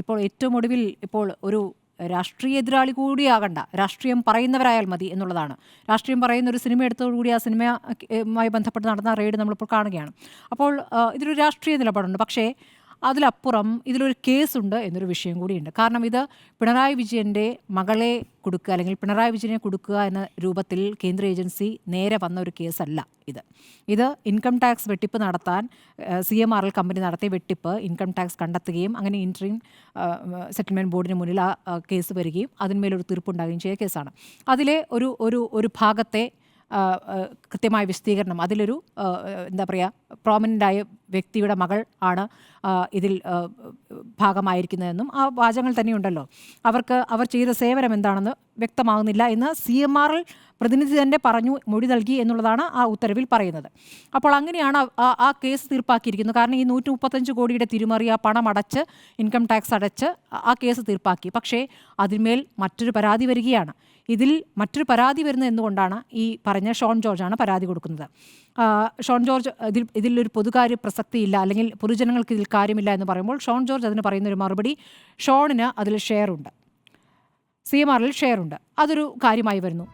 ഇപ്പോൾ ഏറ്റവും ഒടുവിൽ ഇപ്പോൾ ഒരു രാഷ്ട്രീയ എതിരാളി കൂടിയാകണ്ട, രാഷ്ട്രീയം പറയുന്നവരായാൽ മതി എന്നുള്ളതാണ്. രാഷ്ട്രീയം പറയുന്ന ഒരു സിനിമ എടുത്തതോടുകൂടി ആ സിനിമയുമായി ബന്ധപ്പെട്ട് നടന്ന റെയ്ഡ് നമ്മളിപ്പോൾ കാണുകയാണ്. അപ്പോൾ ഇതിലൊരു രാഷ്ട്രീയ നിലപാടുണ്ട്. പക്ഷേ അതിലപ്പുറം ഇതിലൊരു കേസുണ്ട് എന്നൊരു വിഷയം കൂടിയുണ്ട്. കാരണം ഇത് പിണറായി വിജയൻ്റെ മകളെ കൊടുക്കുക അല്ലെങ്കിൽ പിണറായി വിജയനെ കൊടുക്കുക എന്ന രൂപത്തിൽ കേന്ദ്ര ഏജൻസി നേരെ വന്ന ഒരു കേസല്ല ഇത് ഇൻകം ടാക്സ് വെട്ടിപ്പ് നടത്താൻ CMRL കമ്പനി നടത്തിയ വെട്ടിപ്പ് ഇൻകം ടാക്സ് കണ്ടെത്തുകയും അങ്ങനെ ഇൻട്രീം സെറ്റിൽമെൻറ്റ് ബോർഡിന് മുന്നിൽ ആ കേസ് വരികയും അതിന്മേലൊരു തീർപ്പുണ്ടാകുകയും ചെയ്ത കേസാണ്. അതിലെ ഒരു ഭാഗത്തെ കൃത്യമായ വിശദീകരണം, അതിലൊരു എന്താ പറയുക, പ്രോമിനൻ്റായ വ്യക്തിയുടെ മകൾ ആണ് ഇതിൽ ഭാഗമായിരിക്കുന്നതെന്നും ആ വാചകങ്ങൾ തന്നെയുണ്ടല്ലോ. അവർ ചെയ്ത സേവനം എന്താണെന്ന് വ്യക്തമാകുന്നില്ല എന്ന് CMRL പ്രതിനിധി തന്നെ പറഞ്ഞു, മൊഴി നൽകി എന്നുള്ളതാണ് ആ ഉത്തരവിൽ പറയുന്നത്. അപ്പോൾ അങ്ങനെയാണ് ആ കേസ് തീർപ്പാക്കിയിരിക്കുന്നത്. കാരണം ഈ 135 കോടിയുടെ തിരിമറി, ആ പണം അടച്ച് ഇൻകം ടാക്സ് അടച്ച് ആ കേസ് തീർപ്പാക്കി. പക്ഷേ അതിന്മേൽ മറ്റൊരു പരാതി വരികയാണ്. ഇതിൽ മറ്റൊരു പരാതി വരുന്നത് എന്തുകൊണ്ടാണ്? ഈ പറഞ്ഞ ഷോൺ ജോർജാണ് പരാതി കൊടുക്കുന്നത്. ഷോൺ ജോർജ് ഇതിലൊരു പൊതുകാര്യ പ്രസക്തിയില്ല അല്ലെങ്കിൽ പൊതുജനങ്ങൾക്ക് ഇതിൽ കാര്യമില്ല എന്ന് പറയുമ്പോൾ ഷോൺ ജോർജ് അതിന് പറയുന്നൊരു മറുപടി, ഷോണിന് അതിൽ ഷെയറുണ്ട്, CMRL ഷെയറുണ്ട്, അതൊരു കാര്യമായി വരുന്നു.